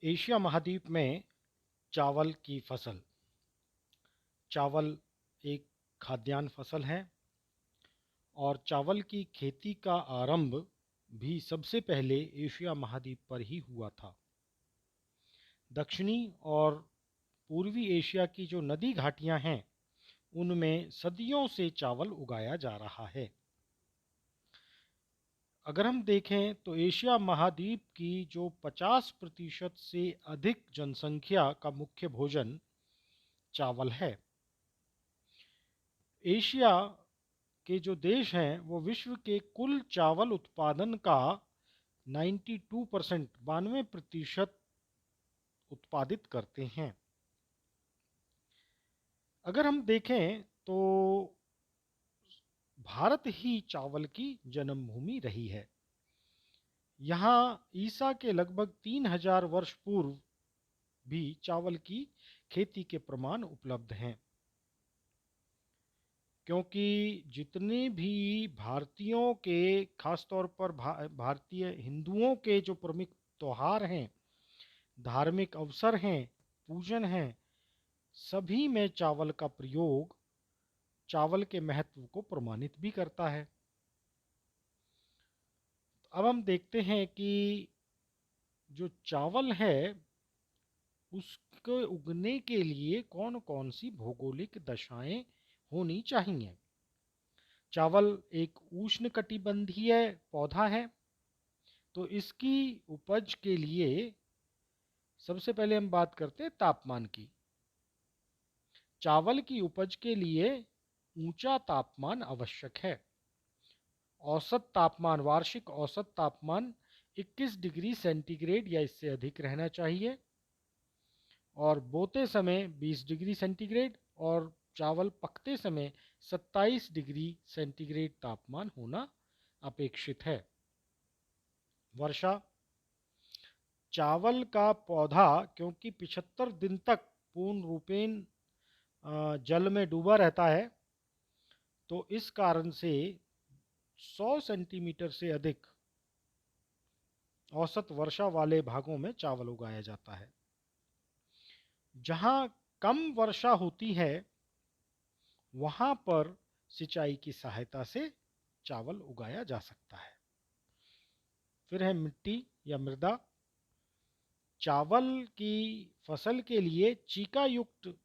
Asia महाद्वीप में चावल की फसल। चावल एक खाद्यान्न फसल है और चावल की खेती का आरंभ भी सबसे पहले एशिया महाद्वीप पर ही हुआ था। दक्षिणी और पूर्वी एशिया की जो नदी घाटियां हैं उनमें सदियों से चावल उगाया जा रहा है। अगर हम देखें तो एशिया महाद्वीप की जो 50% से अधिक जनसंख्या का मुख्य भोजन चावल है। एशिया के जो देश हैं वो विश्व के कुल चावल उत्पादन का 92% उत्पादित करते हैं। अगर हम देखें तो भारत ही चावल की जन्मभूमि रही है। यहाँ ईसा के लगभग 3000 वर्ष पूर्व भी चावल की खेती के प्रमाण उपलब्ध हैं, क्योंकि जितने भी भारतीयों के खासतौर पर भारतीय हिंदुओं के जो प्रमुख त्योहार हैं, धार्मिक अवसर हैं, पूजन हैं, सभी में चावल का प्रयोग चावल के महत्व को प्रमाणित भी करता है। अब हम देखते हैं कि जो चावल है उसके उगने के लिए कौन कौन सी भौगोलिक दशाएं होनी चाहिए। चावल एक उष्णकटिबंधीय पौधा है, तो इसकी उपज के लिए सबसे पहले हम बात करते हैं तापमान की। चावल की उपज के लिए ऊंचा तापमान आवश्यक है। औसत तापमान, वार्षिक औसत तापमान 21 डिग्री सेंटीग्रेड या इससे अधिक रहना चाहिए और बोते समय 20 डिग्री सेंटीग्रेड और चावल पकते समय 27 डिग्री सेंटीग्रेड तापमान होना अपेक्षित है। वर्षा। चावल का पौधा क्योंकि 75 दिन तक पूर्ण रूपेण जल में डूबा रहता है, तो इस कारण से 100 सेंटीमीटर से अधिक औसत वर्षा वाले भागों में चावल उगाया जाता है। जहां कम वर्षा होती है वहां पर सिंचाई की सहायता से चावल उगाया जा सकता है। फिर है मिट्टी या मृदा। चावल की फसल के लिए चीका युक्त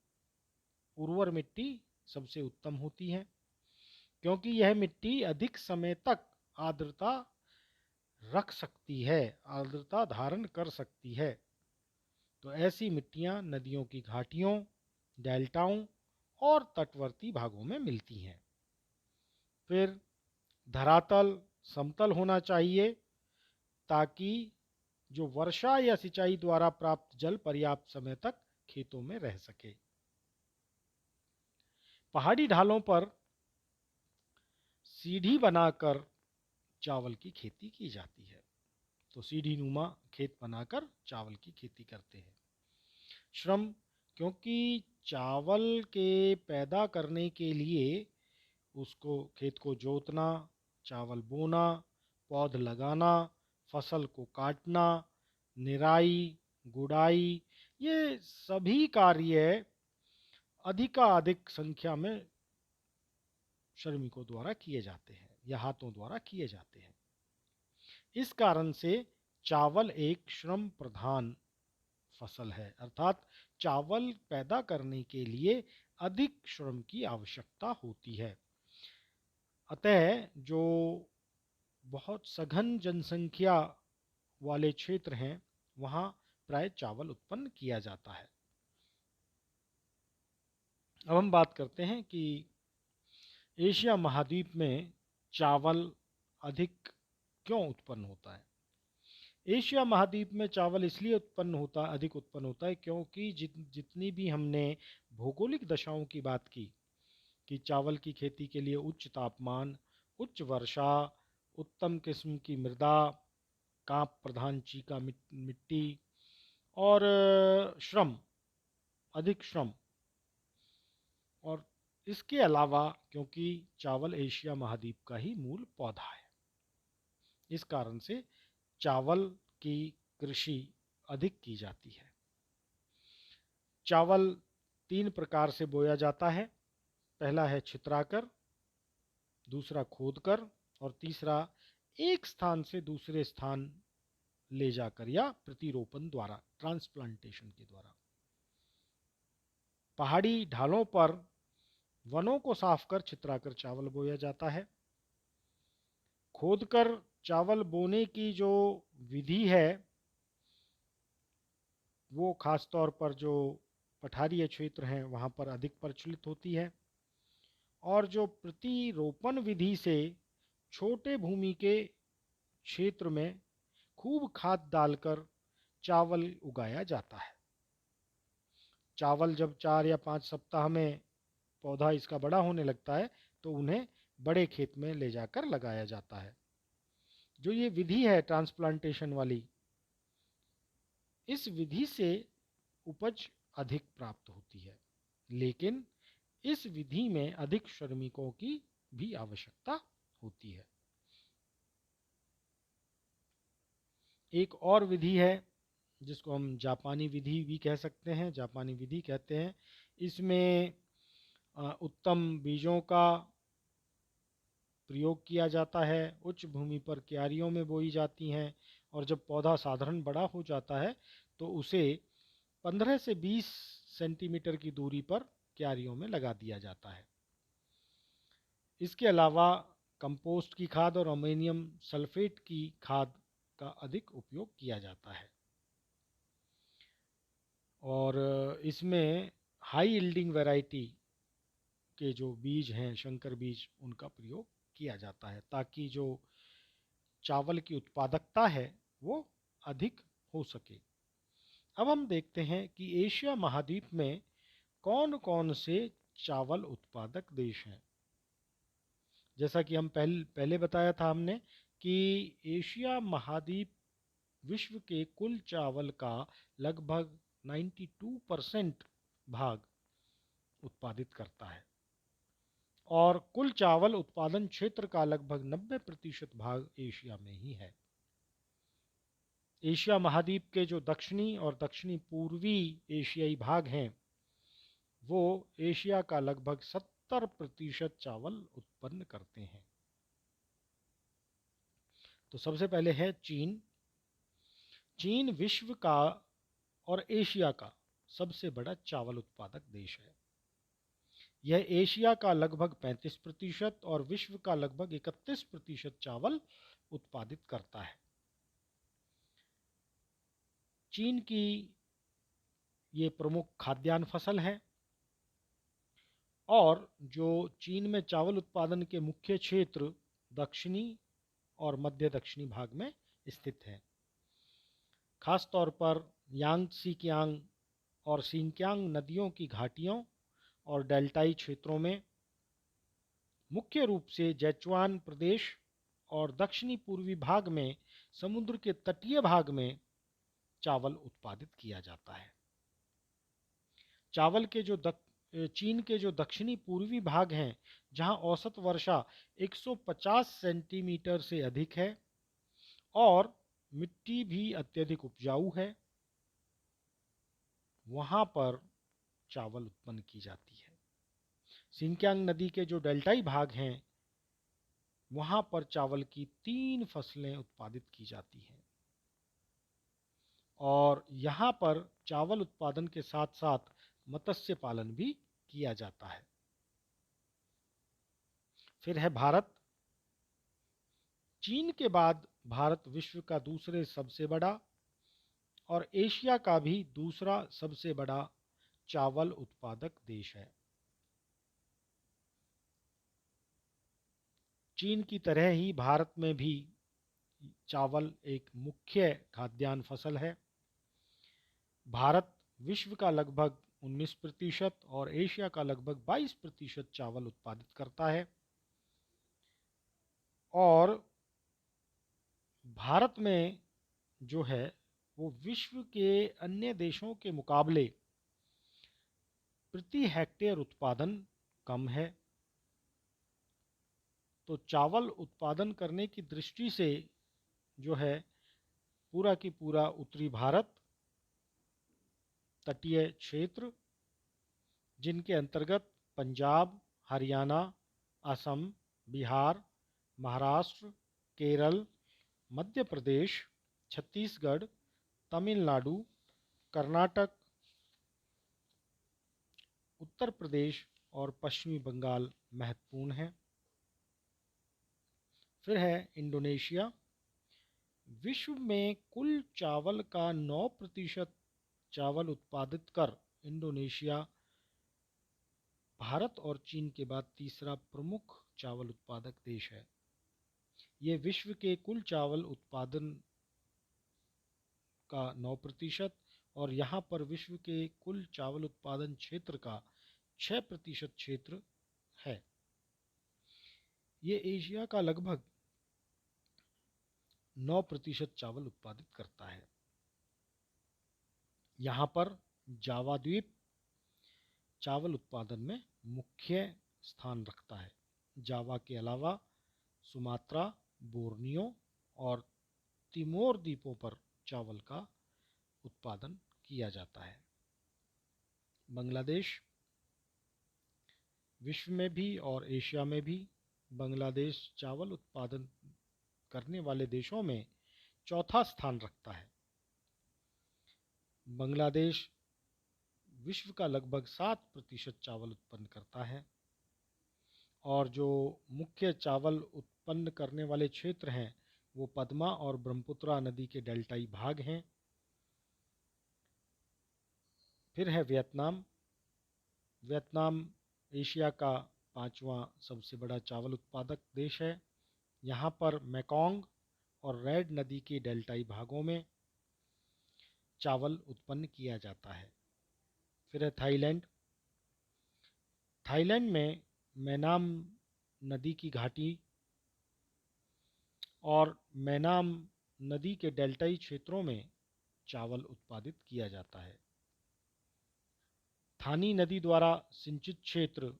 उर्वर मिट्टी सबसे उत्तम होती है, क्योंकि यह मिट्टी अधिक समय तक आर्द्रता रख सकती है, आर्द्रता धारण कर सकती है। तो ऐसी मिट्टियां नदियों की घाटियों, डेल्टाओं और तटवर्ती भागों में मिलती हैं। फिर धरातल समतल होना चाहिए ताकि जो वर्षा या सिंचाई द्वारा प्राप्त जल पर्याप्त समय तक खेतों में रह सके। पहाड़ी ढालों पर सीढ़ी बनाकर चावल की खेती की जाती है, तो सीढ़ी नुमा खेत बनाकर चावल की खेती करते हैं। श्रम। क्योंकि चावल के पैदा करने के लिए उसको खेत को जोतना, चावल बोना, पौध लगाना, फसल को काटना, निराई, गुड़ाई, ये सभी कार्य अधिकाधिक संख्या में श्रमिकों द्वारा किए जाते हैं या हाथों द्वारा किए जाते हैं। इस कारण से चावल एक श्रम प्रधान फसल है, अर्थात चावल पैदा करने के लिए अधिक श्रम की आवश्यकता होती है। अतः जो बहुत सघन जनसंख्या वाले क्षेत्र हैं वहाँ प्राय चावल उत्पन्न किया जाता है। अब हम बात करते हैं कि एशिया महाद्वीप में चावल अधिक क्यों उत्पन्न होता है। एशिया महाद्वीप में चावल इसलिए अधिक उत्पन्न होता है क्योंकि जितनी भी हमने भौगोलिक दशाओं की बात की कि चावल की खेती के लिए उच्च तापमान, उच्च वर्षा, उत्तम किस्म की मृदा, कांप प्रधान चीका मिट्टी और श्रम, अधिक श्रम, और इसके अलावा क्योंकि चावल एशिया महाद्वीप का ही मूल पौधा है, इस कारण से चावल की कृषि अधिक की जाती है। चावल 3 प्रकार से बोया जाता है। पहला है छितराकर, दूसरा खोदकर और तीसरा एक स्थान से दूसरे स्थान ले जाकर या प्रतिरोपण द्वारा, ट्रांसप्लांटेशन के द्वारा। पहाड़ी ढालों पर वनों को साफ कर छितराकर चावल बोया जाता है। खोदकर चावल बोने की जो विधि है वो खास तौर पर जो पठारीय क्षेत्र हैं वहाँ पर अधिक प्रचलित होती है। और जो प्रतिरोपण विधि से छोटे भूमि के क्षेत्र में खूब खाद डालकर चावल उगाया जाता है। चावल जब 4 या 5 सप्ताह में पौधा इसका बड़ा होने लगता है तो उन्हें बड़े खेत में ले जाकर लगाया जाता है। जो ये विधि है ट्रांसप्लांटेशन वाली, इस विधि से उपज अधिक प्राप्त होती है, लेकिन इस विधि में अधिक श्रमिकों की भी आवश्यकता होती है। एक और विधि है जिसको हम जापानी विधि भी कह सकते हैं, जापानी विधि कहते हैं। इसमें उत्तम बीजों का प्रयोग किया जाता है। उच्च भूमि पर क्यारियों में बोई जाती हैं और जब पौधा साधारण बड़ा हो जाता है तो उसे 15 से 20 सेंटीमीटर की दूरी पर क्यारियों में लगा दिया जाता है। इसके अलावा कंपोस्ट की खाद और अमोनियम सल्फेट की खाद का अधिक उपयोग किया जाता है। और इसमें हाई यील्डिंग वैरायटी के जो बीज हैं, संकर बीज, उनका प्रयोग किया जाता है ताकि जो चावल की उत्पादकता है वो अधिक हो सके। अब हम देखते हैं कि एशिया महाद्वीप में कौन कौन से चावल उत्पादक देश हैं। जैसा कि हम पहले बताया था हमने कि एशिया महाद्वीप विश्व के कुल चावल का लगभग 92% भाग उत्पादित करता है और कुल चावल उत्पादन क्षेत्र का लगभग 90% भाग एशिया में ही है। एशिया महाद्वीप के जो दक्षिणी और दक्षिणी पूर्वी एशियाई भाग हैं वो एशिया का लगभग 70% चावल उत्पन्न करते हैं। तो सबसे पहले है चीन। चीन विश्व का और एशिया का सबसे बड़ा चावल उत्पादक देश है। यह एशिया का लगभग 35% और विश्व का लगभग 31% चावल उत्पादित करता है। चीन की ये प्रमुख खाद्यान्न फसल है और जो चीन में चावल उत्पादन के मुख्य क्षेत्र दक्षिणी और मध्य दक्षिणी भाग में स्थित है। खास तौर पर यांगत्से कियांग और सिंकियांग नदियों की घाटियों और डेल्टाई क्षेत्रों में, मुख्य रूप से जेचुआन प्रदेश और दक्षिणी पूर्वी भाग में समुद्र के तटीय भाग में चावल उत्पादित किया जाता है। चावल के जो चीन के जो दक्षिणी पूर्वी भाग हैं जहां औसत वर्षा 150 सेंटीमीटर से अधिक है और मिट्टी भी अत्यधिक उपजाऊ है, वहां पर चावल उत्पन्न की जाती है। सिंकियांग नदी के जो डेल्टाई भाग हैं वहां पर चावल की 3 फसलें उत्पादित की जाती हैं और यहाँ पर चावल उत्पादन के साथ साथ मत्स्य पालन भी किया जाता है। फिर है भारत। चीन के बाद भारत विश्व का दूसरे सबसे बड़ा और एशिया का भी दूसरा सबसे बड़ा चावल उत्पादक देश है। चीन की तरह ही भारत में भी चावल एक मुख्य खाद्यान्न फसल है। भारत विश्व का लगभग 19% और एशिया का लगभग 22% चावल उत्पादित करता है और भारत में जो है वो विश्व के अन्य देशों के मुकाबले प्रति हेक्टेयर उत्पादन कम है। तो चावल उत्पादन करने की दृष्टि से जो है पूरा की पूरा उत्तरी भारत तटीय क्षेत्र जिनके अंतर्गत पंजाब, हरियाणा, असम, बिहार, महाराष्ट्र, केरल, मध्य प्रदेश, छत्तीसगढ़, तमिलनाडु, कर्नाटक, उत्तर प्रदेश और पश्चिमी बंगाल महत्वपूर्ण हैं। फिर है इंडोनेशिया। विश्व में कुल चावल का 9% चावल उत्पादित कर इंडोनेशिया भारत और चीन के बाद तीसरा प्रमुख चावल उत्पादक देश है। ये विश्व के कुल चावल उत्पादन का 9% और यहाँ पर विश्व के कुल चावल उत्पादन क्षेत्र का 6% क्षेत्र है। ये एशिया का लगभग 9% चावल उत्पादित करता है। यहाँ पर जावा द्वीप चावल उत्पादन में मुख्य स्थान रखता है। जावा के अलावा सुमात्रा, बोर्नियो और तिमोर द्वीपों पर चावल का उत्पादन किया जाता है। बांग्लादेश। विश्व में भी और एशिया में भी बांग्लादेश चावल उत्पादन करने वाले देशों में चौथा स्थान रखता है। बांग्लादेश विश्व का लगभग 7% चावल उत्पन्न करता है और जो मुख्य चावल उत्पन्न करने वाले क्षेत्र हैं वो पद्मा और ब्रह्मपुत्रा नदी के डेल्टाई भाग हैं। फिर है वियतनाम। वियतनाम एशिया का 5वां सबसे बड़ा चावल उत्पादक देश है। यहाँ पर मेकोंग और रेड नदी के डेल्टाई भागों में चावल उत्पन्न किया जाता है। फिर है थाईलैंड। थाईलैंड में मेनाम नदी की घाटी और मेनाम नदी के डेल्टाई क्षेत्रों में चावल उत्पादित किया जाता है। थानी नदी द्वारा सिंचित क्षेत्र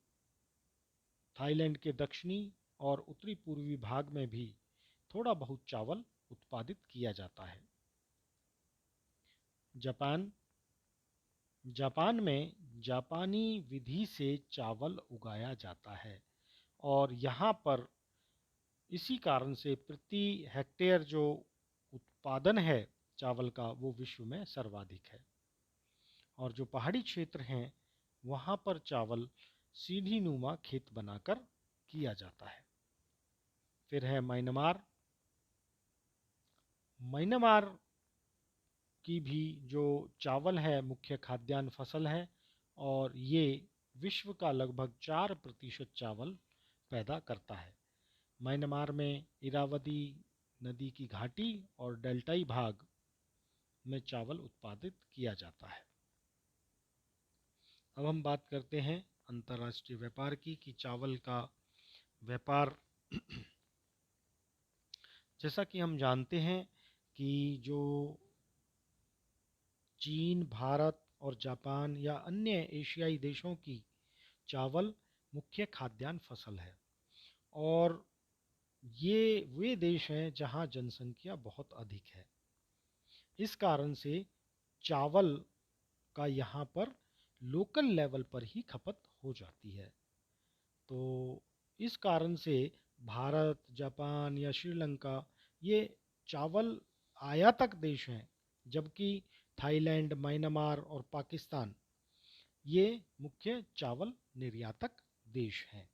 थाईलैंड के दक्षिणी और उत्तरी पूर्वी भाग में भी थोड़ा बहुत चावल उत्पादित किया जाता है। जापान। जापान में जापानी विधि से चावल उगाया जाता है और यहाँ पर इसी कारण से प्रति हेक्टेयर जो उत्पादन है चावल का वो विश्व में सर्वाधिक है। और जो पहाड़ी क्षेत्र हैं वहाँ पर चावल सीढ़ी नुमा खेत बनाकर किया जाता है। फिर है म्यांमार। म्यांमार की भी जो चावल है मुख्य खाद्यान्न फसल है और ये विश्व का लगभग 4% चावल पैदा करता है। म्यांमार में इरावदी नदी की घाटी और डेल्टाई भाग में चावल उत्पादित किया जाता है। अब हम बात करते हैं अंतर्राष्ट्रीय व्यापार की कि चावल का व्यापार जैसा कि हम जानते हैं कि जो चीन, भारत और जापान या अन्य एशियाई देशों की चावल मुख्य खाद्यान्न फसल है और ये वे देश हैं जहां जनसंख्या बहुत अधिक है। इस कारण से चावल का यहाँ पर लोकल लेवल पर ही खपत हो जाती है। तो इस कारण से भारत, जापान या श्रीलंका ये चावल आयातक देश हैं, जबकि थाईलैंड, म्यांमार और पाकिस्तान ये मुख्य चावल निर्यातक देश हैं।